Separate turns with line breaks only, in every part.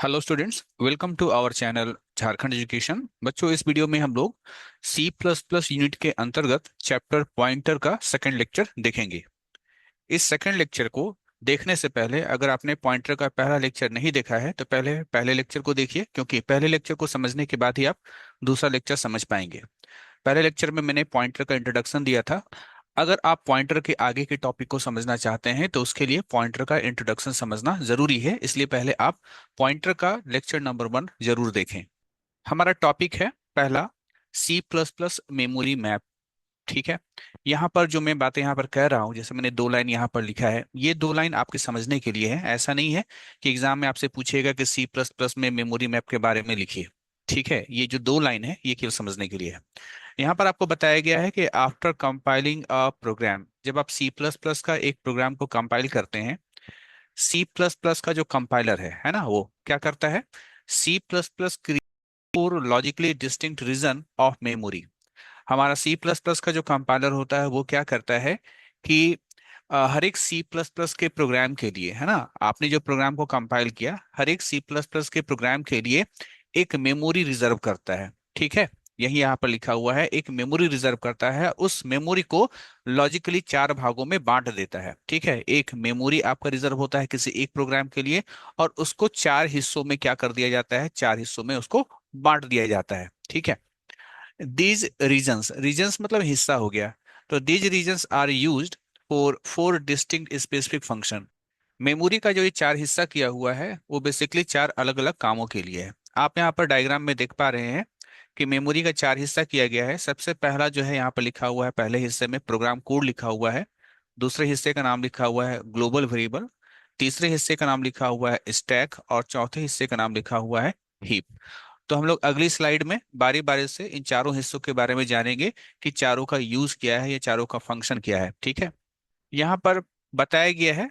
Hello students, welcome to our channel Jharkhand education. बच्चों, इस video में हम लोग सी प्लस प्लस यूनिट के अंतर्गत चैप्टर पॉइंटर का सेकंड लेक्चर देखेंगे। इस सेकंड लेक्चर को देखने से पहले अगर आपने पॉइंटर का पहला लेक्चर नहीं देखा है तो पहले पहले लेक्चर को देखिए, क्योंकि पहले लेक्चर को समझने के बाद ही आप दूसरा लेक्चर समझ पाएंगे। पहले लेक्चर में मैंने पॉइंटर का इंट्रोडक्शन दिया था। अगर आप पॉइंटर के आगे के टॉपिक को समझना चाहते हैं तो उसके लिए पॉइंटर का इंट्रोडक्शन समझना जरूरी है, इसलिए पहले आप पॉइंटर का लेक्चर नंबर 1 जरूर देखें। हमारा टॉपिक है पहला, C plus plus memory map. ठीक है। यहाँ पर जो मैं बातें यहाँ पर कह रहा हूँ, जैसे मैंने 2 लाइन यहाँ पर लिखा है, ये 2 लाइन आपके समझने के लिए है। ऐसा नहीं है कि एग्जाम में आपसे पूछेगा कि सी प्लस प्लस में मेमोरी मैप के बारे में लिखिए। ठीक है, ये जो 2 लाइन है ये केवल समझने के लिए है। यहाँ पर आपको बताया गया है कि आफ्टर कंपाइलिंग अ प्रोग्राम, जब आप सी प्लस प्लस का एक प्रोग्राम को कंपाइल करते हैं, सी प्लस प्लस का जो कंपाइलर है ना, वो क्या करता है? C plus plus four logically distinct region of memory. हमारा सी प्लस प्लस का जो कंपाइलर होता है वो क्या करता है कि हर एक सी प्लस प्लस के प्रोग्राम के लिए, है ना, आपने जो प्रोग्राम को कंपाइल किया, हर एक सी प्लस प्लस के प्रोग्राम के लिए एक मेमोरी रिजर्व करता है। ठीक है, यही यहाँ पर लिखा हुआ है, एक मेमोरी रिजर्व करता है, उस मेमोरी को लॉजिकली 4 भागों में बांट देता है। ठीक है, एक मेमोरी आपका रिजर्व होता है किसी एक प्रोग्राम के लिए, और उसको 4 हिस्सों में क्या कर दिया जाता है? 4 हिस्सों में उसको बांट दिया जाता है। ठीक है। दीज रीजन्स, रीजन्स मतलब हिस्सा हो गया, तो these regions are used for 4 distinct specific function. Memory का जो ये 4 हिस्सा किया हुआ है वो बेसिकली 4 अलग अलग कामों के लिए है। आप यहाँ पर डायग्राम में देख पा रहे हैं कि मेमोरी का 4 हिस्सा किया गया है। सबसे पहला जो है यहाँ पर लिखा हुआ है, पहले हिस्से में प्रोग्राम कोड लिखा हुआ है। दूसरे हिस्से का नाम लिखा हुआ है ग्लोबल वेरिएबल। तीसरे हिस्से का नाम लिखा हुआ है स्टैक, और चौथे हिस्से का नाम लिखा हुआ है हीप। तो हम लोग अगली स्लाइड में बारी बारी से इन चारों हिस्सों के बारे में जानेंगे कि चारों का यूज क्या है, या चारों का फंक्शन क्या है। ठीक है, यहाँ पर बताया गया है,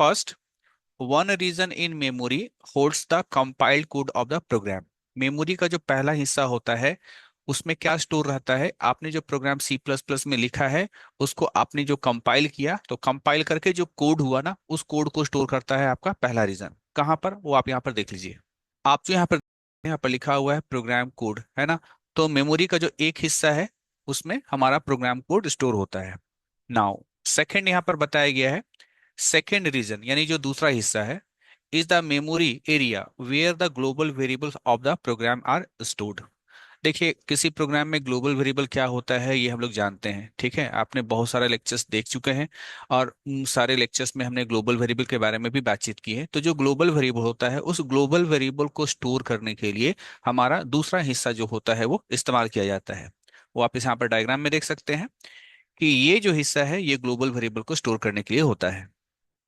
first, one region in memory holds the compiled code of the program. Memory का जो पहला हिस्सा होता है उसमें क्या स्टोर रहता है? आपने जो प्रोग्राम सी प्लस प्लस में लिखा है उसको आपने जो कंपाइल किया, तो कंपाइल करके जो कोड हुआ ना, उस कोड को स्टोर करता है आपका पहला रीजन। कहाँ पर? वो आप यहाँ पर देख लीजिए। आप जो यहाँ पर लिखा हुआ है प्रोग्राम कोड, है ना, तो मेमोरी का जो एक हिस्सा है उसमें हमारा प्रोग्राम कोड स्टोर होता है। नाउ सेकंड यहाँ पर बताया गया है, सेकेंड रीजन यानी जो दूसरा हिस्सा है, is the memory area where the global variables of the program are stored. देखिए, किसी प्रोग्राम में ग्लोबल वेरिएबल क्या होता है ये हम लोग जानते हैं। ठीक है, आपने बहुत सारे लेक्चर्स देख चुके हैं, और उन सारे लेक्चर्स में हमने ग्लोबल वेरिएबल के बारे में भी बातचीत की है। तो जो ग्लोबल वेरिएबल होता है, उस ग्लोबल वेरिएबल को स्टोर करने के लिए हमारा दूसरा हिस्सा जो होता है वो इस्तेमाल किया जाता है। वो आप इस यहाँ पर डायग्राम में देख सकते हैं कि ये जो हिस्सा है ये ग्लोबल वेरिएबल को स्टोर करने के लिए होता है।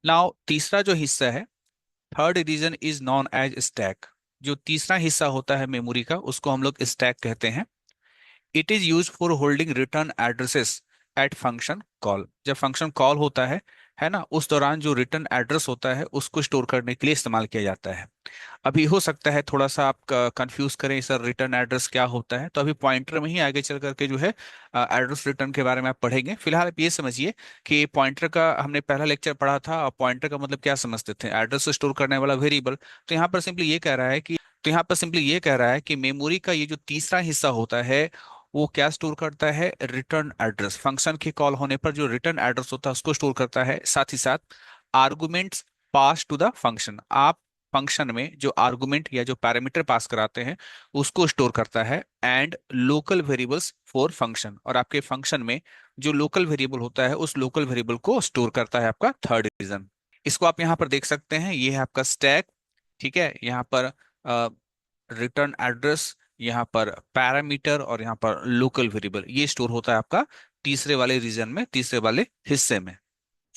नाउ तीसरा जो हिस्सा है, third region is known as stack. जो तीसरा हिस्सा होता है मेमोरी का उसको हम लोग स्टैक कहते हैं। It is use for holding return addresses at function call. जब फंक्शन कॉल होता है ना, उस दौरान जो रिटर्न एड्रेस होता है उसको स्टोर करने के लिए इस्तेमाल किया जाता है। अभी हो सकता है थोड़ा सा आप कंफ्यूज करें, सर रिटर्न एड्रेस क्या होता है, तो अभी पॉइंटर में ही आगे चल करके जो है एड्रेस रिटर्न के बारे में आप पढ़ेंगे। फिलहाल आप ये समझिए कि पॉइंटर का हमने पहला लेक्चर पढ़ा था, और पॉइंटर का मतलब क्या समझते थे? एड्रेस स्टोर करने वाला वेरिएबल। तो यहाँ पर सिंपली ये कह रहा है कि मेमोरी का ये जो तीसरा हिस्सा होता है वो क्या स्टोर करता है? Return address. फंक्शन के कॉल होने पर जो रिटर्न एड्रेस होता है उसको स्टोर करता है, साथ ही साथ arguments pass to the function. आप फंक्शन में जो आर्गुमेंट या जो पैरामीटर पास कराते हैं उसको स्टोर करता है, and local variables for function. और आपके फंक्शन में जो लोकल वेरिएबल होता है उस लोकल वेरिएबल को स्टोर करता है आपका थर्ड रीजन। इसको आप यहाँ पर देख सकते हैं, ये है आपका स्टैक। ठीक है, यहाँ पर रिटर्न एड्रेस, यहाँ पर पैरामीटर, और यहाँ पर लोकल वेरिएबल, ये स्टोर होता है आपका तीसरे वाले रीजन में, तीसरे वाले हिस्से में।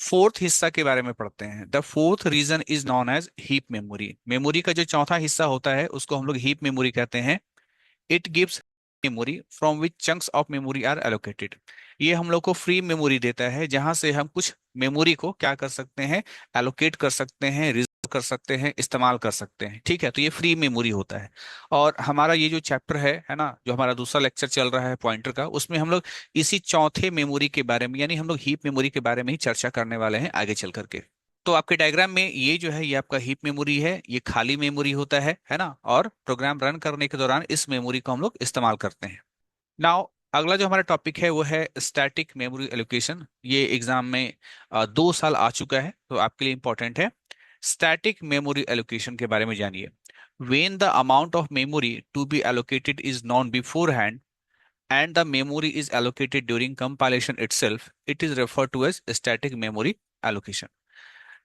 फोर्थ हिस्सा के बारे में पढ़ते हैं। The fourth region is known as heap memory. Memory का जो चौथा हिस्सा होता है उसको हम लोग हीप मेमोरी कहते हैं। It gives memory from which chunks of memory are allocated. ये हम लोग को फ्री मेमोरी देता है, जहां से हम कुछ मेमोरी को क्या कर सकते हैं? एलोकेट कर सकते हैं, रिजर्व कर सकते हैं, इस्तेमाल कर सकते हैं। ठीक है, तो ये फ्री मेमोरी होता है। और हमारा ये जो चैप्टर है ना, जो हमारा दूसरा लेक्चर चल रहा है पॉइंटर का, उसमें हम लोग इसी चौथे मेमोरी के बारे में, यानी हम लोग हीप मेमोरी के बारे में ही चर्चा करने वाले हैं आगे चल करके। तो आपके डायग्राम में ये जो है ये आपका हीप मेमोरी है, ये खाली मेमोरी होता है ना, और प्रोग्राम रन करने के दौरान इस मेमोरी को हम लोग इस्तेमाल करते हैं। नाउ अगला जो हमारा टॉपिक है वो है स्टैटिक मेमोरी एलोकेशन। ये एग्जाम में 2 साल आ चुका है, तो आपके लिए इंपॉर्टेंट है। स्टैटिक मेमोरी एलोकेशन के बारे में जानिए। When the amount of memory to be allocated is known beforehand and the memory is allocated during compilation itself, it is referred to as static memory allocation.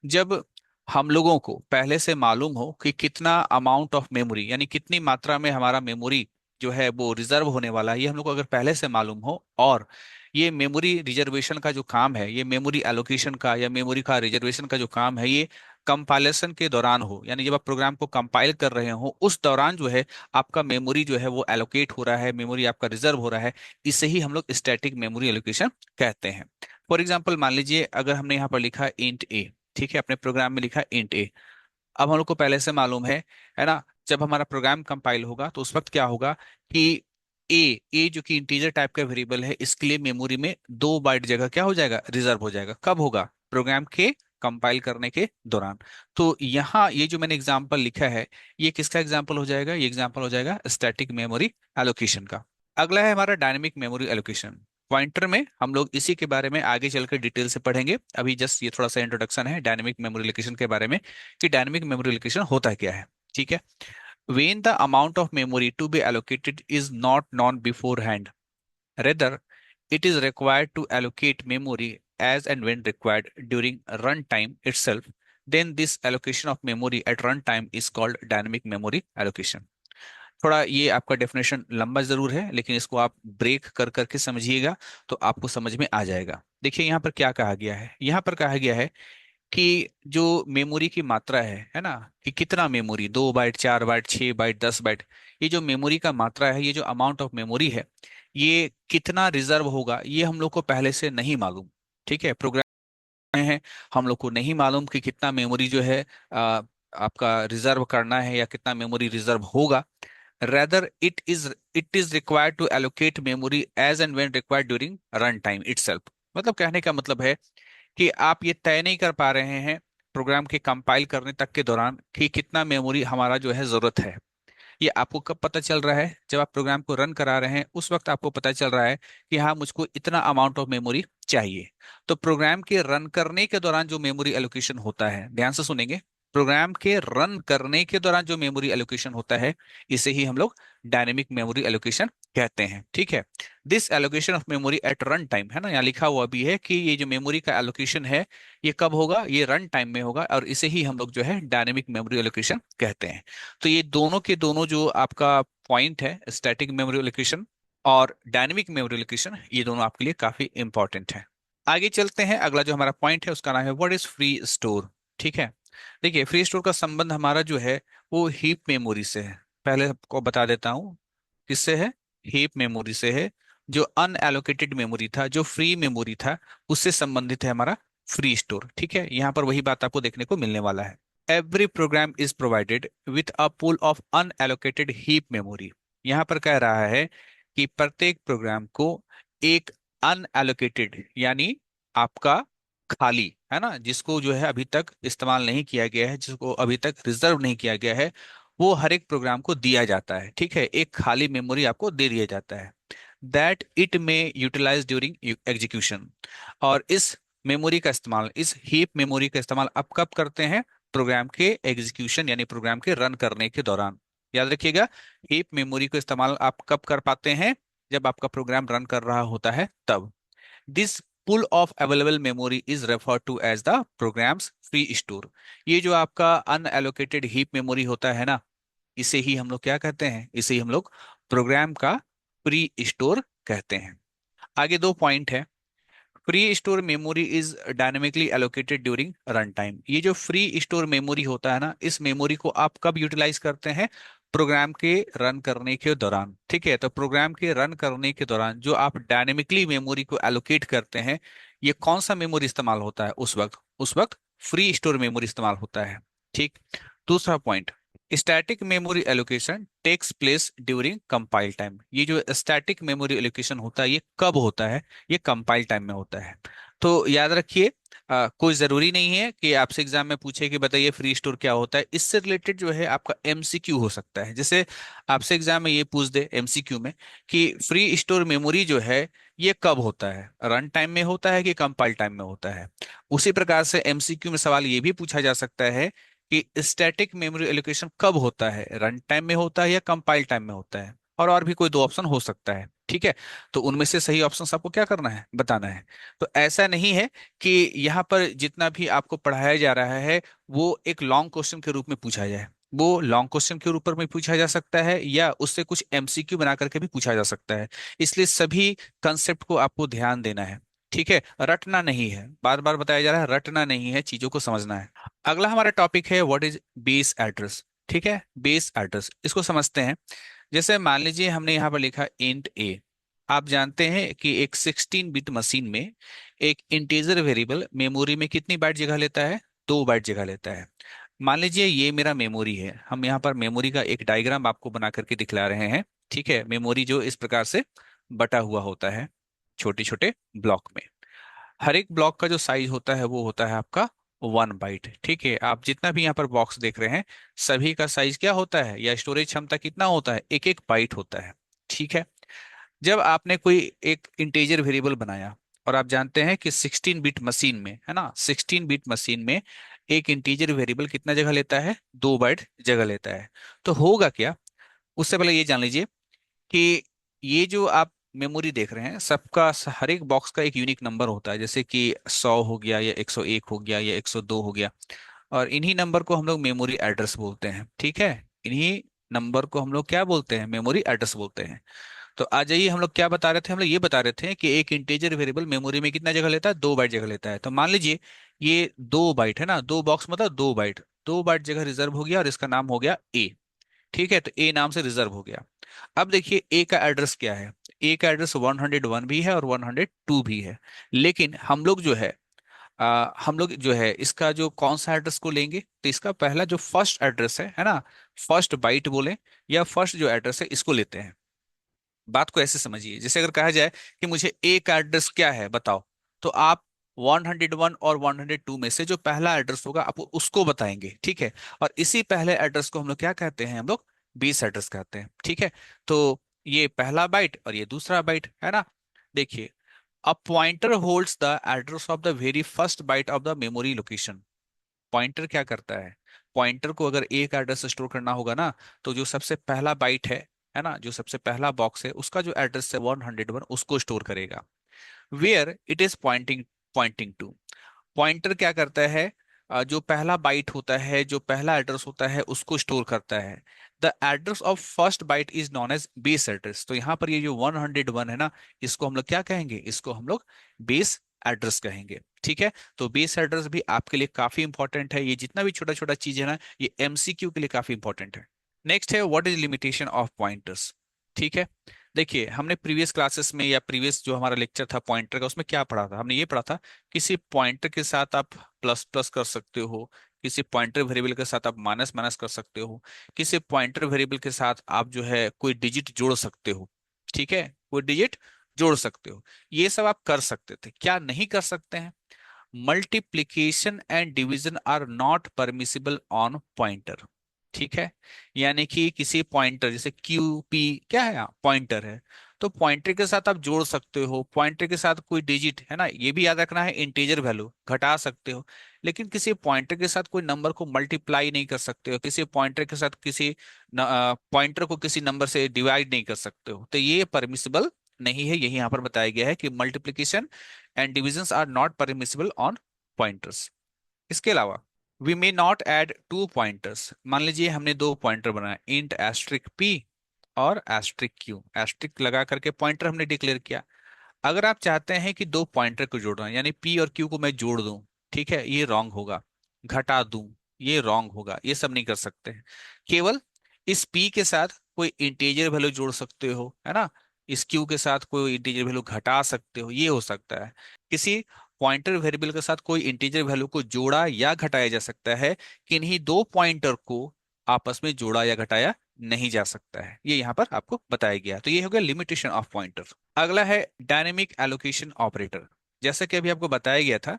जब हम लोगों को पहले से मालूम हो कि कितना अमाउंट ऑफ मेमोरी यानी कितनी मात्रा में हमारा मेमोरी जो है वो रिजर्व होने वाला है, ये हम लोग को अगर पहले से मालूम हो, और ये मेमोरी रिजर्वेशन का जो काम है, ये मेमोरी एलोकेशन का या मेमोरी का रिजर्वेशन का जो काम है, ये कंपाइलेशन के दौरान हो, यानी जब आप प्रोग्राम को कंपाइल कर रहे हो उस दौरान जो है आपका मेमोरी जो है वो एलोकेट हो रहा है, मेमोरी आपका रिजर्व हो रहा है, इसे ही हम लोग स्टैटिक मेमोरी एलोकेशन कहते हैं। फॉर एग्जाम्पल मान लीजिए अगर हमने यहाँ पर लिखा इंट ए, ठीक है, अपने प्रोग्राम में लिखा इंट ए। अब हम लोग को पहले से मालूम है ना, जब हमारा प्रोग्राम कंपाइल होगा तो उस वक्त क्या होगा कि ए जो कि इंटीजर टाइप का वेरिएबल है, इसके लिए मेमोरी में 2 बाइट जगह क्या हो जाएगा, रिजर्व हो जाएगा। कब होगा, प्रोग्राम के कंपाइल करने के दौरान। तो यहाँ ये जो मैंने एग्जांपल लिखा है, ये किसका एग्जांपल हो जाएगा, ये एग्जांपल हो जाएगा स्टैटिक मेमोरी एलोकेशन का। अगला है हमारा डायनेमिक मेमोरी एलोकेशन। पॉइंटर में हम लोग इसी के बारे में आगे चलकर डिटेल से पढ़ेंगे, अभी जस्ट ये थोड़ा सा इंट्रोडक्शन है डायनेमिक मेमोरी एलोकेशन के बारे में कि डायनेमिक मेमोरी एलोकेशन होता क्या है। ठीक है, when the amount of memory to be allocated is not known beforehand, rather it is required to allocate memory as and when required during runtime itself, then this allocation of memory at runtime is called dynamic memory allocation. थोड़ा ये आपका definition लंबा जरूर है, लेकिन इसको आप break कर करके समझिएगा तो आपको समझ में आ जाएगा। देखिए यहाँ पर क्या कहा गया है, यहाँ पर कहा गया है कि जो मेमोरी की मात्रा है ना, कि कितना memory, 2 byte, 4 byte, 6 byte, 10 byte, ये जो मेमोरी का मात्रा है, ये जो अमाउंट ऑफ मेमोरी है, ये कितना रिजर्व होगा, ये हम लोग को पहले से नहीं मालूम। ठीक है, प्रोग्राम में है, हम लोग को नहीं मालूम कि कितना मेमोरी जो है आपका रिजर्व करना है या कितना मेमोरी रिजर्व होगा। rather it is required to allocate memory as and when required during run time itself। मतलब कहने का मतलब है कि आप ये तय नहीं कर पा रहे हैं प्रोग्राम के कंपाइल करने तक के दौरान कि कितना मेमोरी हमारा जो है जरूरत है। ये आपको कब पता चल रहा है, जब आप प्रोग्राम को रन करा रहे हैं उस वक्त आपको पता चल रहा है कि हाँ मुझको इतना अमाउंट ऑफ मेमोरी चाहिए। तो प्रोग्राम के रन करने के दौरान जो मेमोरी एलोकेशन होता है, ध्यान से सुनेंगे, प्रोग्राम के रन करने के दौरान जो मेमोरी एलोकेशन होता है, इसे ही हम लोग डायनेमिक मेमोरी एलोकेशन कहते हैं। ठीक है, this allocation of memory at run time, है ना, यहाँ लिखा हुआ भी है कि ये जो मेमोरी का एलोकेशन है ये कब होगा, ये रन टाइम में होगा, और इसे ही हम लोग जो है डायनेमिक मेमोरी एलोकेशन कहते हैं। तो ये दोनों के दोनों जो आपका पॉइंट है, स्टैटिक मेमोरी एलोकेशन और डायनेमिक मेमोरी एलोकेशन, ये दोनों आपके लिए काफी इंपॉर्टेंट है। आगे चलते हैं, अगला जो हमारा पॉइंट है उसका नाम है व्हाट इज फ्री स्टोर। ठीक है, देखिए फ्री स्टोर का संबंध हमारा जो है वो हीप मेमोरी से है। पहले आपको बता देता हूँ किससे है, हीप मेमोरी से है। जो अनएलोकेटेड मेमोरी था, जो फ्री मेमोरी था, उससे संबंधित है हमारा फ्री स्टोर। ठीक है, यहाँ पर वही बात आपको देखने को मिलने वाला है। Every programme is provided with a pool of unallocated heap memory. यहाँ पर कह रहा है कि प्रत्येक प्रोग्राम को एक अनएलोकेटेड यानी आपका खाली, है ना, जिसको जो है अभी तक इस्तेमाल नहीं किया गया है, जिसको अभी तक रिजर्व नहीं किया गया है, वो हर एक प्रोग्राम को दिया जाता है। ठीक है, एक खाली मेमोरी आपको दे दिया जाता है, दैट इट में यूटिलाइज ड्यूरिंग एग्जीक्यूशन। और इस मेमोरी का इस्तेमाल, इस हीप मेमोरी का इस्तेमाल आप कब करते हैं, प्रोग्राम के एग्जीक्यूशन यानी प्रोग्राम के रन करने के दौरान। याद रखिएगा, हीप मेमोरी को इस्तेमाल आप कब कर पाते हैं, जब आपका प्रोग्राम रन कर रहा होता है तब। This pool of available memory is referred to as the program's free store। ये जो आपका unallocated heap memory होता है ना, इसे ही हम लोग क्या कहते हैं, इसे ही हम लोग प्रोग्राम का फ्री स्टोर कहते हैं। आगे 2 पॉइंट है। Free store memory is dynamically allocated during run time. ये जो फ्री स्टोर मेमोरी होता है ना, इस मेमोरी को आप कब यूटिलाइज करते हैं, प्रोग्राम के रन करने के दौरान। ठीक है, तो प्रोग्राम के रन करने के दौरान जो आप डायनेमिकली मेमोरी को एलोकेट करते हैं, ये कौन सा मेमोरी इस्तेमाल होता है उस वक्त फ्री स्टोर मेमोरी इस्तेमाल होता है। ठीक, दूसरा point, static memory allocation takes place during compile time. ये जो स्टैटिक मेमोरी एलोकेशन होता है ये कब होता है, ये कंपाइल टाइम में होता है। तो याद रखिए, कोई जरूरी नहीं है कि आपसे एग्जाम में पूछे कि बताइए फ्री स्टोर क्या होता है। इससे रिलेटेड जो है आपका एमसीक्यू हो सकता है। जैसे आपसे एग्जाम में ये पूछ दे एमसीक्यू में कि फ्री स्टोर मेमोरी जो है ये कब होता है, रन टाइम में होता है कि कंपाइल टाइम में होता है। उसी प्रकार से एमसीक्यू में सवाल ये भी पूछा जा सकता है कि स्टैटिक मेमोरी एलोकेशन कब होता है, रन टाइम में होता है या कंपाइल टाइम में होता है। और भी कोई दो ऑप्शन हो सकता है, ठीक है। तो उनमें से सही ऑप्शन आपको क्या करना है, बताना है। तो ऐसा नहीं है कि यहाँ पर जितना भी आपको पढ़ाया जा रहा है वो एक लॉन्ग क्वेश्चन के रूप में पूछा जाए। वो लॉन्ग क्वेश्चन के ऊपर में पूछा जा सकता है या उससे कुछ एमसीक्यू बना करके भी पूछा जा सकता है। इसलिए सभी कंसेप्ट को आपको ध्यान देना है, ठीक है। रटना नहीं है, बार बार बताया जा रहा है, रटना नहीं है, चीजों को समझना है। अगला हमारा टॉपिक है व्हाट इज बेस एड्रेस। ठीक है, बेस एड्रेस इसको समझते हैं। जैसे मान लीजिए हमने यहाँ पर लिखा इंट ए। आप जानते हैं कि एक 16 बिट मशीन में एक इंटीजर वेरिएबल मेमोरी में कितनी बाइट जगह लेता है, 2 बाइट जगह लेता है। मान लीजिए ये मेरा मेमोरी है, हम यहाँ पर मेमोरी का एक डायग्राम आपको बना करके दिखला रहे हैं। ठीक है, मेमोरी जो इस प्रकार से बटा हुआ होता है छोटे छोटे ब्लॉक में। हर एक ब्लॉक का जो साइज होता है वो होता है आपका 1 बाइट। ठीक है, आप जितना भी यहाँ पर बॉक्स देख रहे हैं सभी का साइज क्या होता है या स्टोरेज क्षमता कितना होता है, एक एक बाइट होता है। ठीक है, जब आपने कोई एक इंटीजर वेरिएबल बनाया और आप जानते हैं कि 16 बिट मशीन में है ना, 16 बिट मशीन में एक इंटीजर वेरिएबल कितना जगह लेता है, 2 बाइट जगह लेता है। तो होगा क्या, उससे पहले ये जान लीजिए कि ये जो आप मेमोरी देख रहे हैं सबका हर एक बॉक्स का एक यूनिक नंबर होता है। जैसे कि 100 हो गया या 101 हो गया या 102 हो गया। और इन्हीं नंबर को हम लोग मेमोरी एड्रेस बोलते हैं। ठीक है, इन्हीं नंबर को हम लोग क्या बोलते हैं, मेमोरी एड्रेस बोलते हैं। तो आ जाइए, हम लोग क्या बता रहे थे, हम लोग ये बता रहे थे कि एक इंटीजर वेरिएबल मेमोरी में कितना जगह लेता है, 2 बाइट जगह लेता है। तो मान लीजिए ये 2 बाइट है ना, दो बॉक्स मतलब 2 बाइट, 2 बाइट जगह रिजर्व हो गया और इसका नाम हो गया ए। ठीक है, तो ए नाम से रिजर्व हो गया। अब देखिए ए का एड्रेस क्या है, ए का एड्रेस 101 भी है और 102 भी है। लेकिन हम लोग जो है इसका जो कौन सा एड्रेस को लेंगे, तो इसका पहला जो फर्स्ट एड्रेस है ना, फर्स्ट बाइट बोले या फर्स्ट जो एड्रेस है इसको लेते हैं। बात को ऐसे समझिए, जैसे अगर कहा जाए कि मुझे ए का एड्रेस क्या है बताओ, तो आप 101 और 102 में से जो पहला एड्रेस होगा आप उसको बताएंगे। ठीक है, और इसी पहले एड्रेस को हम लोग क्या कहते हैं, हम लोग बेस एड्रेस कहते हैं। ठीक है, तो ये पहला बाइट और ये दूसरा बाइट है ना। देखिए, a pointer holds the address of the very first byte of the memory location. Pointer क्या करता है, पॉइंटर को अगर एक एड्रेस स्टोर करना होगा ना, तो जो सबसे पहला बाइट है ना, जो सबसे पहला बॉक्स है उसका जो एड्रेस है 101 उसको स्टोर करेगा। Where it is pointing pointing to. Pointer क्या करता है, जो पहला बाइट होता है, जो पहला एड्रेस होता है उसको स्टोर करता है। The address of first byte is known as base address. तो यहाँ पर ये जो 101 है ना, इसको हम लोग क्या कहेंगे, इसको हम लोग बेस एड्रेस कहेंगे। ठीक है, तो बेस एड्रेस भी आपके लिए काफी इंपॉर्टेंट है। ये जितना भी छोटा छोटा चीज है ना, ये एमसीक्यू के लिए काफी इंपॉर्टेंट है। नेक्स्ट है what is limitation of pointers. ठीक है, देखिए हमने प्रीवियस क्लासेस में या प्रीवियस जो हमारा लेक्चर था पॉइंटर का, उसमें क्या पढ़ा था, हमने ये पढ़ा था किसी पॉइंटर के साथ आप प्लस प्लस कर सकते हो, किसी पॉइंटर वेरिएबल के साथ आप माइनस माइनस कर सकते हो, किसी पॉइंटर वेरिएबल के साथ आप जो है कोई डिजिट जोड़ सकते हो। ठीक है, कोई डिजिट जोड़ सकते हो, ये सब आप कर सकते थे। क्या नहीं कर सकते हैं, multiplication and division are not permissible on pointer. ठीक है, यानी कि किसी पॉइंटर जैसे क्यू पी क्या है, पॉइंटर है, तो पॉइंटर के साथ आप जोड़ सकते हो, पॉइंटर के साथ कोई डिजिट है ना, ये भी याद रखना है इंटीजर वैल्यू घटा सकते हो। लेकिन किसी पॉइंटर के साथ कोई नंबर को मल्टीप्लाई नहीं कर सकते हो, किसी पॉइंटर के साथ किसी पॉइंटर को किसी नंबर से डिवाइड नहीं कर सकते हो। तो ये परमिसिबल नहीं है, यही यहाँ पर बताया गया है कि multiplication and divisions are not permissible on pointers. इसके अलावा we may not add 2 pointers. मान लीजिए हमने 2 पॉइंटर बनाया, इंट एस्ट्रिक पी और एस्ट्रिक क्यू, एस्ट्रिक लगा करके पॉइंटर हमने डिक्लेयर किया। अगर आप चाहते हैं कि 2 पॉइंटर को जोड़ना, यानी पी और क्यू को मैं जोड़ दूं, ठीक है, ये रॉन्ग होगा। घटा दूं, ये रॉन्ग होगा, ये सब नहीं कर सकते हैं। केवल इस पी के साथ कोई इंटीजर वैल्यू जोड़ सकते हो, है ना, इस क्यू के साथ कोई इंटीजर वैल्यू घटा सकते हो, ये हो सकता है। किसी पॉइंटर वेरिएबल के साथ कोई इंटीजर वैल्यू को जोड़ा या घटाया जा सकता है, किन्हीं 2 पॉइंटर को आपस में जोड़ा या घटाया नहीं जा सकता है, ये यहाँ पर आपको बताया गया। तो ये हो गया लिमिटेशन ऑफ पॉइंटर। अगला है डायनेमिक एलोकेशन ऑपरेटर। जैसा कि अभी आपको बताया गया था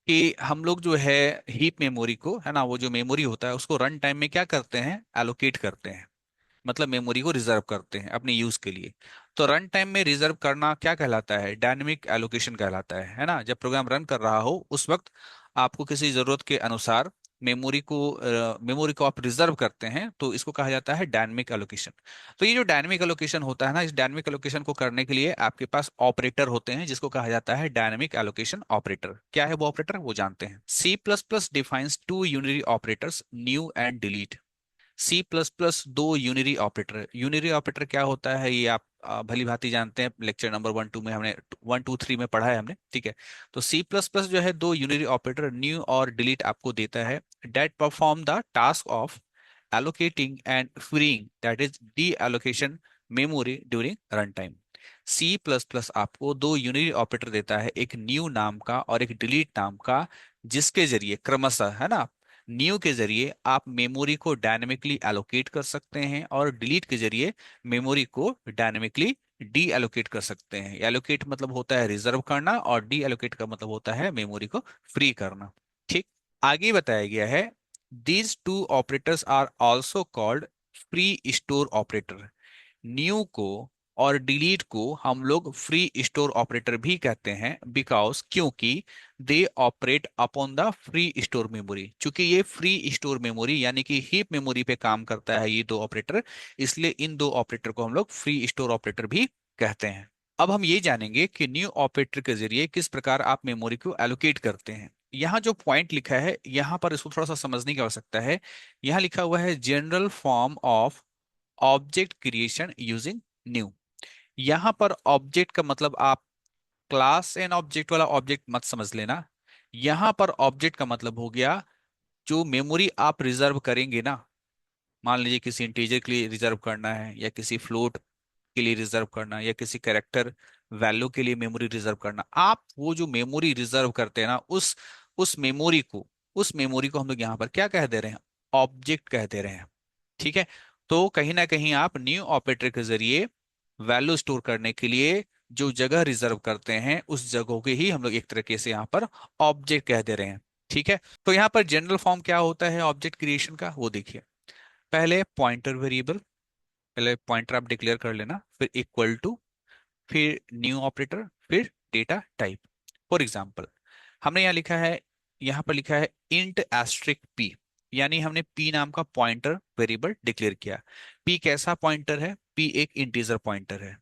कि हम लोग जो है हीप मेमोरी को, है ना, वो जो मेमोरी होता है उसको रन टाइम में क्या करते हैं, एलोकेट करते हैं। मतलब मेमोरी को रिजर्व करते हैं अपने यूज के लिए। तो रन टाइम में रिजर्व करना क्या कहलाता है, डायनेमिक एलोकेशन कहलाता है ना। जब प्रोग्राम रन कर रहा हो उस वक्त आपको किसी जरूरत के अनुसार मेमोरी को आप रिजर्व करते हैं, तो इसको कहा जाता है डायनेमिक एलोकेशन। तो ये जो डायनेमिक एलोकेशन होता है ना, इस डायनेमिक एलोकेशन को करने के लिए आपके पास ऑपरेटर होते हैं जिसको कहा जाता है डायनेमिक एलोकेशन ऑपरेटर। क्या है वो ऑपरेटर, वो जानते हैं। C plus plus defines two unary operators, new and delete. C plus plus दो यूनिरी ऑपरेटर। यूनिरी ऑपरेटर क्या होता है ये आप भली भांति जानते हैं, लेक्चर नंबर 1 2 में हमने 1 2 3 में पढ़ा है हमने, ठीक है। तो सी प्लस प्लस जो है दो यूनिरी ऑपरेटर न्यू और डिलीट आपको देता है, that perform the task of allocating and freeing, that is deallocation memory during runtime। C plus plus आपको दो यूनिरी ऑपरेटर देता है, एक न्यू नाम का और एक डिलीट नाम का, जिसके जरिए क्रमशः, है ना, न्यू के जरिए आप मेमोरी को डायनेमिकली एलोकेट कर सकते हैं और डिलीट के जरिए मेमोरी को डायनेमिकली डी एलोकेट कर सकते हैं। एलोकेट मतलब होता है रिजर्व करना और डी एलोकेट का मतलब होता है मेमोरी को फ्री करना। ठीक। आगे बताया गया है, these two operators are also called free store operator. New को और डिलीट को हम लोग फ्री स्टोर ऑपरेटर भी कहते हैं, बिकॉज क्योंकि they operate upon the free store memory. चूंकि ये फ्री स्टोर मेमोरी यानी कि हीप मेमोरी पे काम करता है ये दो ऑपरेटर, इसलिए इन दो ऑपरेटर को हम लोग फ्री स्टोर ऑपरेटर भी कहते हैं। अब हम ये जानेंगे कि न्यू ऑपरेटर के जरिए किस प्रकार आप मेमोरी को एलोकेट करते हैं। यहाँ जो पॉइंट लिखा है यहाँ पर इसको थोड़ा सा समझने की आवश्यकता है। यहाँ लिखा हुआ है general form of object creation using new. यहां पर ऑब्जेक्ट का मतलब आप क्लास एंड ऑब्जेक्ट वाला ऑब्जेक्ट मत समझ लेना। यहां पर ऑब्जेक्ट का मतलब हो गया जो मेमोरी आप रिजर्व करेंगे ना। मान लीजिए किसी इंटीजर के लिए रिजर्व करना है, या किसी फ्लोट के लिए रिजर्व करना, या किसी कैरेक्टर वैल्यू के लिए मेमोरी रिजर्व करना, आप वो जो मेमोरी रिजर्व करते हैं ना, उस मेमोरी को हम लोग यहाँ पर क्या कह दे रहे हैं, ऑब्जेक्ट कह दे रहे हैं। ठीक है। तो कहीं ना कहीं आप न्यू ऑपरेटर के जरिए वैल्यू स्टोर करने के लिए जो जगह रिजर्व करते हैं उस जगह के ही हम लोग एक तरीके से यहाँ पर ऑब्जेक्ट कह दे रहे हैं। ठीक है। तो यहाँ पर जनरल फॉर्म क्या होता है ऑब्जेक्ट क्रिएशन का, वो देखिए। पहले पॉइंटर वेरिएबल, पहले पॉइंटर आप डिक्लेयर कर लेना, फिर इक्वल टू, फिर न्यू ऑपरेटर, फिर डेटा टाइप। फॉर एग्जाम्पल हमने यहाँ लिखा है, यहाँ पर लिखा है इंट एस्ट्रिक पी, यानी हमने पी नाम का पॉइंटर वेरिएबल डिक्लेयर किया। पी कैसा पॉइंटर है, पी एक इंटीजर पॉइंटर है।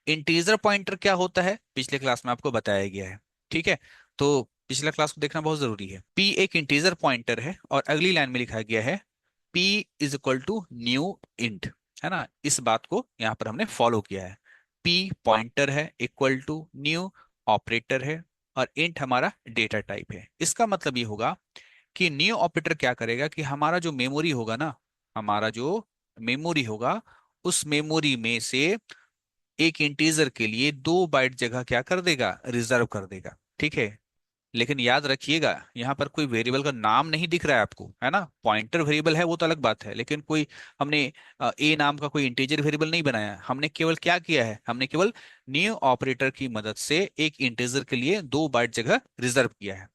इंटीजर पॉइंटर क्या होता है पिछले क्लास में आपको बताया गया है। ठीक है। तो पिछला क्लास को देखना बहुत जरूरी है। पी एक इंटीजर पॉइंटर है और अगली लाइन में लिखा गया है p is equal to new int, है ना। इस बात को यहाँ पर हमने फॉलो किया है। पी पॉइंटर है, इक्वल टू न्यू ऑपरेटर है, और इंट हमारा डेटा टाइप है। इसका मतलब ये होगा कि न्यू ऑपरेटर क्या करेगा कि हमारा जो मेमोरी होगा ना, हमारा जो मेमोरी होगा उस मेमोरी में से एक इंटीजर के लिए 2 बाइट जगह क्या कर देगा, रिजर्व कर देगा। ठीक है। लेकिन याद रखिएगा यहाँ पर कोई वेरिएबल का नाम नहीं दिख रहा है आपको, है ना। पॉइंटर वेरिएबल है वो तो अलग बात है, लेकिन कोई हमने ए नाम का कोई इंटीजर वेरिएबल नहीं बनाया। हमने केवल क्या किया है, हमने केवल न्यू ऑपरेटर की मदद से एक इंटीजर के लिए 2 बाइट जगह रिजर्व किया है।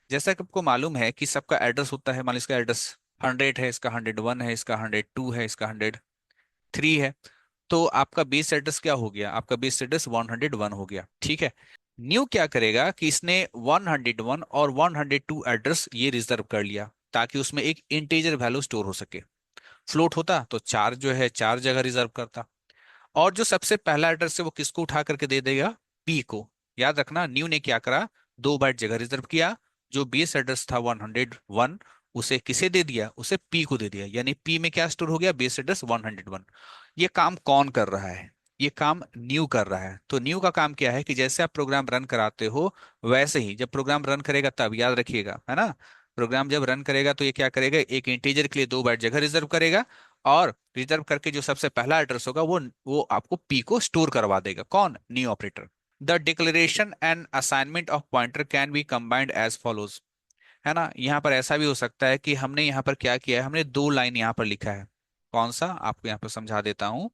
जैसा कि आपको मालूम है कि सबका एड्रेस होता है, मान लीजिए इसका एड्रेस 100 है, इसका 101 है, इसका 102 है, इसका 103 है। तो आपका बेस एड्रेस क्या हो गया, आपका बेस एड्रेस 101 हो गया। ठीक है। न्यू क्या करेगा कि इसने 101 और 102 एड्रेस ये रिजर्व कर लिया ताकि उसमें एक इंटीजर वैल्यू स्टोर हो सके। फ्लोट होता तो चार जो है चार जगह रिजर्व करता, और जो सबसे पहला एड्रेस है वो किसको उठा करके दे देगा, पी को। याद रखना न्यू ने क्या करा, 2 बाइट जगह रिजर्व किया। जो बेस एड्रेस था 101 उसे किसे दे दिया, उसे पी को दे दिया, यानी पी में क्या स्टोर हो गया, बेस एड्रेस 101। ये काम कौन कर रहा है, ये काम न्यू कर रहा है। तो न्यू का काम क्या है कि जैसे आप प्रोग्राम रन कराते हो वैसे ही जब प्रोग्राम रन करेगा तब याद रखिएगा, है ना। प्रोग्राम जब रन करेगा तो ये क्या करेगा, एक इंटीजर के लिए 2 बाइट जगह रिजर्व करेगा, और रिजर्व करके जो सबसे पहला एड्रेस होगा वो आपको पी को स्टोर करवा देगा। कौन, new operator. The declaration and assignment of pointer can be combined as follows, है ना। यहाँ पर ऐसा भी हो सकता है कि हमने यहाँ पर क्या किया है, हमने 2 लाइन यहाँ पर लिखा है। कौन सा, आपको यहाँ पर समझा देता हूँ।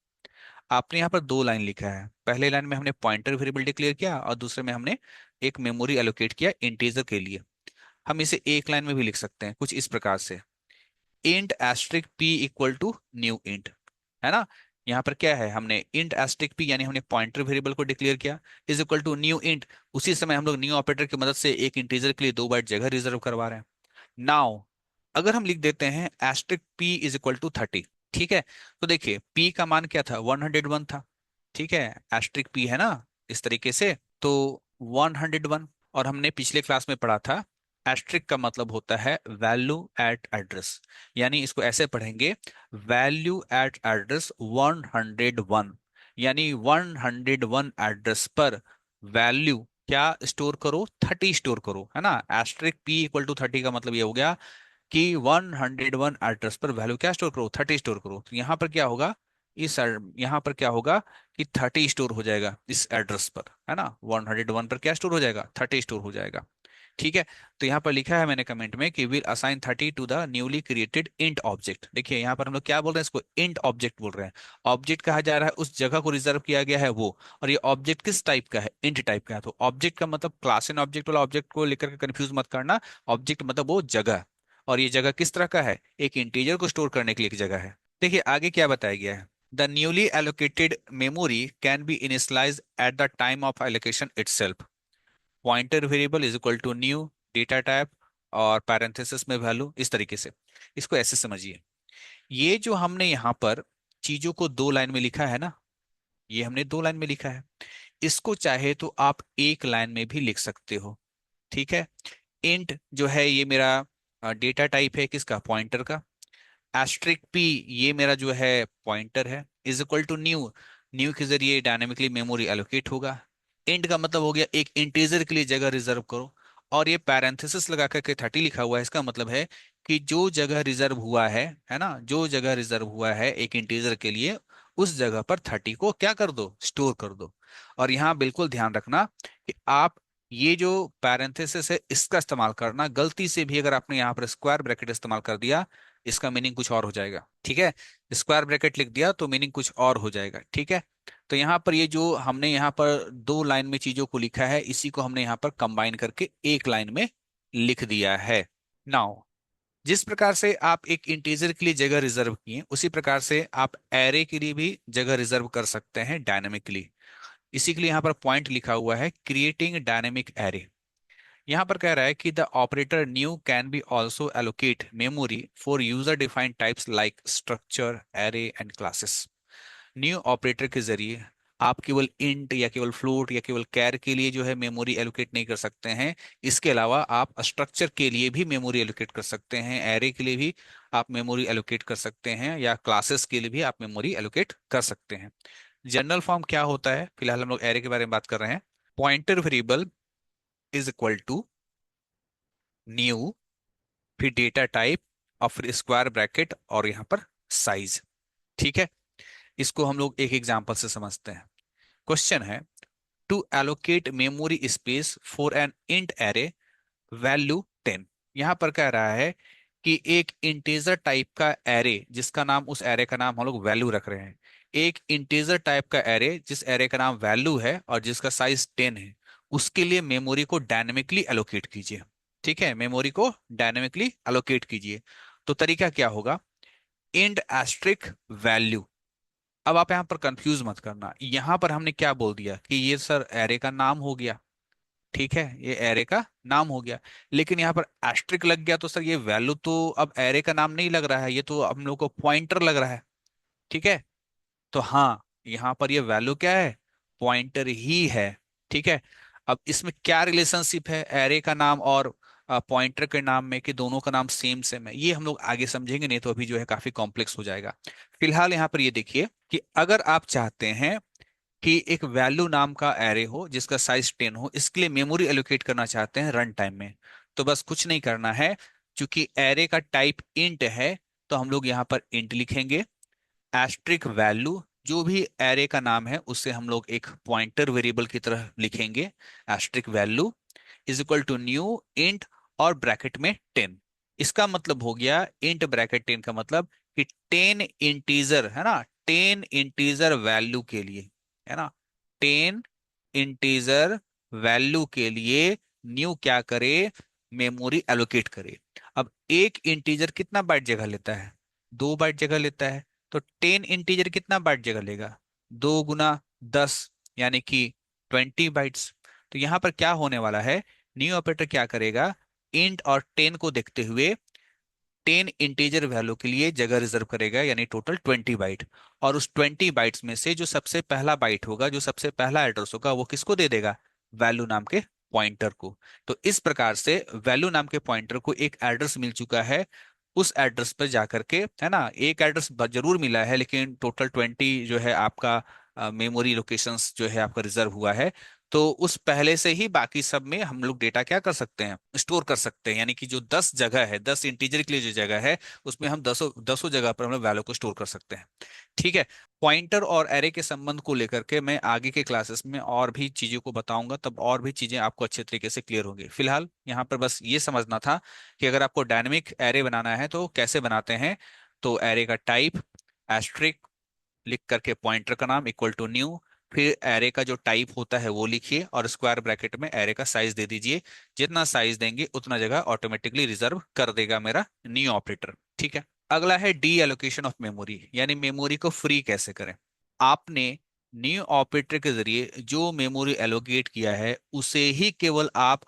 आपने यहाँ पर 2 लाइन लिखा है, पहले लाइन में हमने पॉइंटर वेरिएबल डिक्लेयर किया और दूसरे में हमने एक मेमोरी एलोकेट किया इंटीजर के लिए। हम इसे एक लाइन में भी लिख सकते हैं कुछ इस प्रकार से, int asterisk p equal to new int, है ना। यहाँ पर क्या है, हमने इंट एस्ट्रिक पी यानी हमने पॉइंटर वेरिएबल को डिक्लेयर किया, is equal to new int. उसी समय हम लोग न्यू ऑपरेटर की मदद से एक इंटीजर के लिए 2 बाइट जगह रिजर्व करवा रहे हैं। नाउ अगर हम लिख देते हैं asterisk p is equal to 30, ठीक है, तो देखिए पी का मान क्या था, 101 था, ठीक है, एस्ट्रिक पी है ना, इस तरीके से, तो 101। और हमने पिछले क्लास में पढ़ा था एस्ट्रिक का मतलब होता है वैल्यू एट एड्रेस, यानी इसको ऐसे पढ़ेंगे, वैल्यू एट एड्रेस 101, यानी 101 एड्रेस पर वैल्यू क्या स्टोर करो, 30 स्टोर करो, है ना। एस्ट्रिक पी इक्वल टू 30 का मतलब ये हो गया कि 101 एड्रेस पर वैल्यू क्या स्टोर करो, 30 स्टोर करो। तो यहाँ पर क्या होगा, यहाँ पर क्या होगा कि 30 स्टोर हो जाएगा इस एड्रेस पर, है ना। 101 पर क्या स्टोर हो जाएगा, 30 स्टोर हो जाएगा, ठीक है। तो यहाँ पर लिखा है मैंने कमेंट में कि will assign 30 to the newly created int object. देखिए यहाँ पर हम लोग क्या बोल रहे हैं, इसको इंट ऑब्जेक्ट बोल रहे हैं। ऑब्जेक्ट कहा जा रहा है उस जगह को रिजर्व किया गया है वो, और ये ऑब्जेक्ट किस टाइप का है, इंट टाइप का है। तो ऑब्जेक्ट का मतलब क्लास एंड ऑब्जेक्ट वाला ऑब्जेक्ट को लेकर के कंफ्यूज मत करना, ऑब्जेक्ट मतलब वो जगह, और ये जगह किस तरह का है, एक इंटीजर को स्टोर करने के लिए एक जगह है। देखिए आगे क्या बताया गया है, the newly allocated memory can be initialized at the time of allocation itself, pointer variable is equal to new data type और पैरेंथेसिस में वैल्यू, इस तरीके से इसको ऐसे समझिए। ये जो हमने यहाँ पर चीजों को 2 लाइन में लिखा है ना, ये हमने 2 लाइन में लिखा है, इसको चाहे तो आप एक लाइन में भी लिख सकते हो, ठीक है। इंट जो है ये मेरा डेटा टाइप है किसका, पॉइंटर का। एस्ट्रिक पी ये मेरा जो है पॉइंटर है, is equal to new, new के जरिए डायनामिकली मेमोरी एलोकेट होगा। इंट का मतलब हो गया एक इंटीजर के लिए जगह रिजर्व करो, और ये पैरेंथेसिस लगा करके 30 लिखा हुआ है, इसका मतलब है कि जो जगह रिजर्व हुआ है ना, जो जगह रिजर्व हुआ है एक इंटीजर के लिए, उस जगह पर 30 को क्या कर दो, स्टोर कर दो। और यहाँ बिल्कुल ध्यान रखना कि आप ये जो पैरेंथेसिस है इसका इस्तेमाल करना, गलती से भी अगर आपने यहाँ पर स्क्वायर ब्रैकेट इस्तेमाल कर दिया, इसका मीनिंग कुछ और हो जाएगा, ठीक है। स्क्वायर ब्रैकेट लिख दिया तो मीनिंग कुछ और हो जाएगा, ठीक है। तो यहाँ पर ये जो हमने यहाँ पर 2 लाइन में चीजों को लिखा है, इसी को हमने यहाँ पर कंबाइन करके एक लाइन में लिख दिया है। नाउ जिस प्रकार से आप एक इंटीजर के लिए जगह रिजर्व किए, उसी प्रकार से आप एरे के लिए भी जगह रिजर्व कर सकते हैं डायनेमिकली। इसी के लिए यहाँ पर पॉइंट लिखा हुआ है क्रिएटिंग डायनेमिक एरे। यहाँ पर कह रहा है कि the operator new can be also allocate memory for user defined types like structure, array and classes. New operator के जरिए आप केवल इंट या केवल फ्लोट या केवल कैर के लिए जो है मेमोरी एलोकेट नहीं कर सकते हैं, इसके अलावा आप स्ट्रक्चर के लिए भी मेमोरी एलोकेट कर सकते हैं, एरे के लिए भी आप मेमोरी एलोकेट कर सकते हैं, या क्लासेस के लिए भी आप मेमोरी एलोकेट कर सकते हैं। जनरल फॉर्म क्या होता है, फिलहाल हम लोग एरे के बारे में बात कर रहे हैं। Pointer variable is equal to new, फिर डेटा टाइप, और फिर स्क्वायर ब्रैकेट, और यहाँ पर साइज, ठीक है। इसको हम लोग एक एग्जांपल से समझते हैं। क्वेश्चन है, to allocate memory space for an int array value 10। यहां पर कह रहा है कि एक इंटीजर टाइप का एरे जिसका नाम, उस एरे का नाम हम लोग वैल्यू रख रहे हैं, एक इंटीजर टाइप का एरे जिस एरे का नाम वैल्यू है और जिसका साइज 10 है, उसके लिए मेमोरी को डायनेमिकली एलोकेट कीजिए, ठीक है, मेमोरी को डायनेमिकली एलोकेट कीजिए। तो तरीका क्या होगा, इंट एस्ट्रिक वैल्यू। अब आप यहां पर कंफ्यूज मत करना, यहां पर हमने क्या बोल दिया कि ये सर एरे का नाम हो गया, ठीक है, ये एरे का नाम हो गया, लेकिन यहाँ पर एस्ट्रिक लग गया तो सर ये वैल्यू तो अब एरे का नाम नहीं लग रहा है, ये तो हम लोग को पॉइंटर लग रहा है, ठीक है। तो हाँ, यहाँ पर ये वैल्यू क्या है, पॉइंटर ही है, ठीक है। अब इसमें क्या रिलेशनशिप है एरे का नाम और पॉइंटर के नाम में, कि दोनों का नाम सेम सेम है, ये हम लोग आगे समझेंगे, नहीं तो अभी जो है काफी कॉम्प्लेक्स हो जाएगा। फिलहाल यहाँ पर ये देखिए कि अगर आप चाहते हैं कि एक वैल्यू नाम का एरे हो जिसका साइज 10 हो, इसके लिए मेमोरी एलोकेट करना चाहते हैं रन टाइम में, तो बस कुछ नहीं करना है, क्योंकि एरे का टाइप इंट है, तो हम लोग यहाँ पर इंट लिखेंगे, एस्ट्रिक वैल्यू जो भी एरे का नाम है उसे हम लोग एक पॉइंटर वेरिएबल की तरह लिखेंगे, asterisk value is equal to new int और ब्रैकेट में 10। इसका मतलब हो गया इंट ब्रैकेट 10 का मतलब कि 10 इंटीजर, है ना, 10 इंटीजर वैल्यू के लिए, है ना, 10 इंटीजर वैल्यू के लिए न्यू क्या करे, मेमोरी एलोकेट करे। अब एक इंटीजर कितना बाइट जगह लेता है? 2 बाइट जगह लेता है। तो 10 इंटीजर कितना बाइट जगह लेगा? 2 गुना 10, यानी कि 20 बाइट्स। तो यहाँ पर क्या होने वाला है, न्यू ऑपरेटर क्या करेगा, इंट और 10 को देखते हुए 10 इंटीजर वैल्यू के लिए जगह रिजर्व करेगा, यानी टोटल 20 बाइट। और उस 20 बाइट्स में से जो सबसे पहला बाइट होगा, जो सबसे पहला एड्रेस होगा, वो किसको दे देगा? वैल्यू नाम के पॉइंटर को। तो इस प्रकार से वैल्यू नाम के पॉइंटर को एक एड्रेस मिल चुका है। उस एड्रेस पर जाकर के, है ना, एक एड्रेस जरूर मिला है, लेकिन टोटल 20 जो है आपका मेमोरी लोकेशंस जो है आपका रिजर्व हुआ है। तो उस पहले से ही बाकी सब में हम लोग डेटा क्या कर सकते हैं, स्टोर कर सकते हैं। यानी कि जो 10 जगह है, 10 इंटीजर के लिए जो जगह है, उसमें हम दसों दसों जगह पर हम लोग वैल्यू को स्टोर कर सकते हैं। ठीक है। पॉइंटर और एरे के संबंध को लेकर के मैं आगे के क्लासेस में और भी चीजों को बताऊंगा, तब और भी चीजें आपको अच्छे तरीके से क्लियर होंगी। फिलहाल यहाँ पर बस ये समझना था कि अगर आपको डायनेमिक एरे बनाना है तो कैसे बनाते हैं। तो एरे का टाइप एस्ट्रिक लिख करके पॉइंटर का नाम इक्वल टू न्यू, फिर एरे का जो टाइप होता है वो लिखिए और स्क्वायर ब्रैकेट में एरे का साइज दे दीजिए। जितना साइज देंगे उतना जगह ऑटोमेटिकली रिजर्व कर देगा मेरा न्यू ऑपरेटर। ठीक है। अगला है डी एलोकेशन ऑफ मेमोरी, यानी मेमोरी को फ्री कैसे करें। आपने न्यू ऑपरेटर के जरिए जो मेमोरी एलोकेट किया है उसे ही केवल आप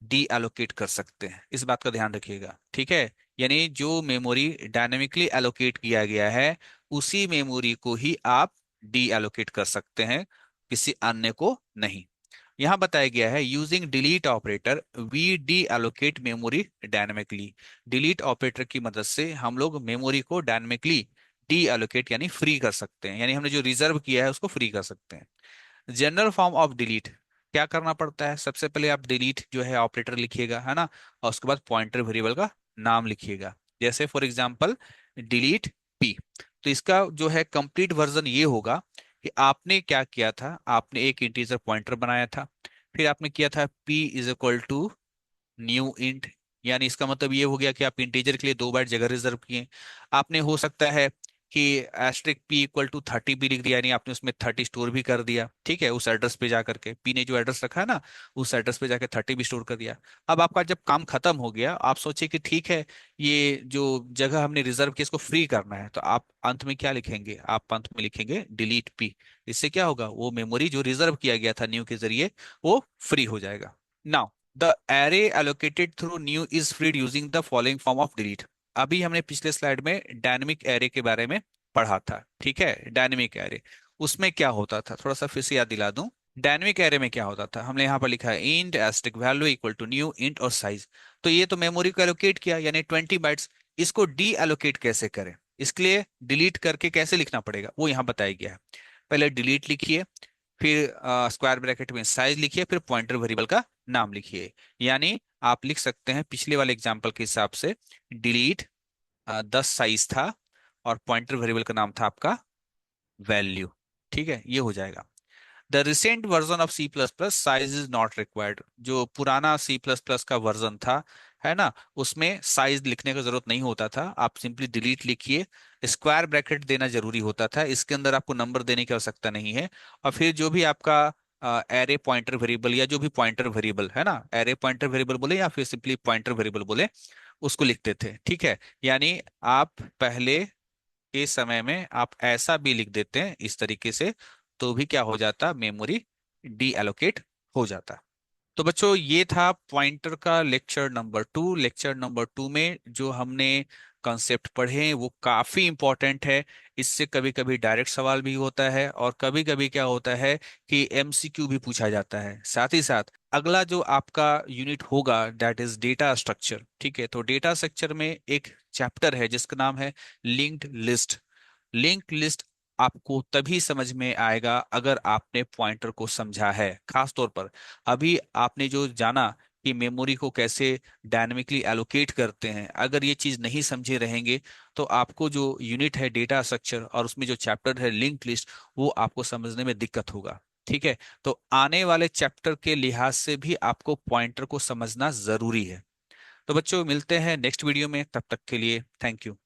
डी एलोकेट कर सकते हैं, इस बात का ध्यान रखिएगा। ठीक है। यानी जो मेमोरी डायनेमिकली एलोकेट किया गया है उसी मेमोरी को ही आप डी एलोकेट कर सकते हैं, किसी अन्य को नहीं। यहां बताया गया है using delete operator we deallocate memory dynamically. Delete operator की मदद से हम लोग मेमोरी को डायनेमिकली डी एलोकेट यानी फ्री कर सकते हैं, यानी हमने जो रिजर्व किया है उसको फ्री कर सकते हैं। जनरल फॉर्म ऑफ डिलीट क्या करना पड़ता है, सबसे पहले आप डिलीट जो है ऑपरेटर लिखिएगा, है ना, और उसके बाद पॉइंटर वेरिएबल का नाम लिखिएगा। जैसे फॉर एग्जांपल डिलीट पी। तो इसका जो है कंप्लीट वर्जन ये होगा कि आपने क्या किया था, आपने एक इंटीजर पॉइंटर बनाया था, फिर आपने किया था p is equal to new int. यानी इसका मतलब ये हो गया कि आप इंटीजर के लिए 2 बाइट जगह रिजर्व किए। आपने हो सकता है कि एस्ट्रिक पी इक्वल टू 30 भी लिख दिया, यानी आपने उसमें 30 स्टोर भी कर दिया। ठीक है, उस एड्रेस पे जा करके पी ने जो एड्रेस रखा है ना, उस एड्रेस पे जाके 30 भी स्टोर कर दिया। अब आपका जब काम खत्म हो गया, आप सोचे कि ठीक है, ये जो जगह हमने रिजर्व की इसको फ्री करना है, तो आप अंत में क्या लिखेंगे, आप अंत में लिखेंगे डिलीट पी। इससे क्या होगा, वो मेमोरी जो रिजर्व किया गया था न्यू के जरिए वो फ्री हो जाएगा। Now the array allocated through new is freed using the following form of delete. अभी हमने पिछले स्लाइड में डायनेमिक एरे के बारे में पढ़ा था। ठीक है, डायनेमिक एरे उसमें क्या होता था, थोड़ा सा फिर से याद दिला दूं। डायनेमिक एरे में क्या होता था, हमने यहाँ पर लिखा है int asterisk value equal to new int और साइज। तो ये तो मेमोरी को एलोकेट किया, यानी 20 बाइट्स। इसको डी एलोकेट कैसे करें, इसके लिए डिलीट करके कैसे लिखना पड़ेगा वो यहाँ बताया गया है। पहले डिलीट लिखिए, फिर स्क्वायर ब्रैकेट में साइज लिखिए, फिर पॉइंटर वेरिएबल का नाम लिखिए। यानी आप लिख सकते हैं पिछले वाले एग्जांपल के हिसाब से डिलीट 10 साइज था और पॉइंटर वेरिएबल का नाम था आपका वैल्यू। ठीक है, ये हो जाएगा। The recent version of C plus plus size is not required. जो पुराना सी प्लस प्लस का वर्जन था, है ना, उसमें साइज लिखने का जरूरत नहीं होता था, आप सिंपली डिलीट लिखिए। स्क्वायर ब्रैकेट देना जरूरी होता था, इसके अंदर आपको नंबर देने की आवश्यकता नहीं है। और फिर जो भी आपका एरे पॉइंटर वेरिएबल या जो भी पॉइंटर वेरिएबल है ना, एरे पॉइंटर वेरिएबल बोले या फिर सिंपली पॉइंटर वेरिएबल बोले, उसको लिखते थे। ठीक है, यानी आप पहले के समय में आप ऐसा भी लिख देते हैं इस तरीके से, तो भी क्या हो जाता, मेमोरी डी एलोकेट हो जाता। तो बच्चों ये था पॉइंटर का लेक्चर नंबर 2। लेक्चर नंबर 2 में जो हमने कॉन्सेप्ट पढ़े हैं वो काफी इंपॉर्टेंट है। इससे कभी कभी डायरेक्ट सवाल भी होता है और कभी कभी क्या होता है कि एमसीक्यू भी पूछा जाता है। साथ ही साथ अगला जो आपका यूनिट होगा दैट इज डेटा स्ट्रक्चर। ठीक है, तो डेटा स्ट्रक्चर में एक चैप्टर है जिसका नाम है लिंक्ड लिस्ट। लिंक्ड लिस्ट आपको तभी समझ में आएगा अगर आपने पॉइंटर को समझा है। खास तौर पर अभी आपने जो जाना कि मेमोरी को कैसे डायनामिकली एलोकेट करते हैं, अगर ये चीज नहीं समझे रहेंगे तो आपको जो यूनिट है डेटा स्ट्रक्चर और उसमें जो चैप्टर है लिंक लिस्ट, वो आपको समझने में दिक्कत होगा। ठीक है, तो आने वाले चैप्टर के लिहाज से भी आपको पॉइंटर को समझना जरूरी है। तो बच्चों मिलते हैं नेक्स्ट वीडियो में, तब तक के लिए थैंक यू।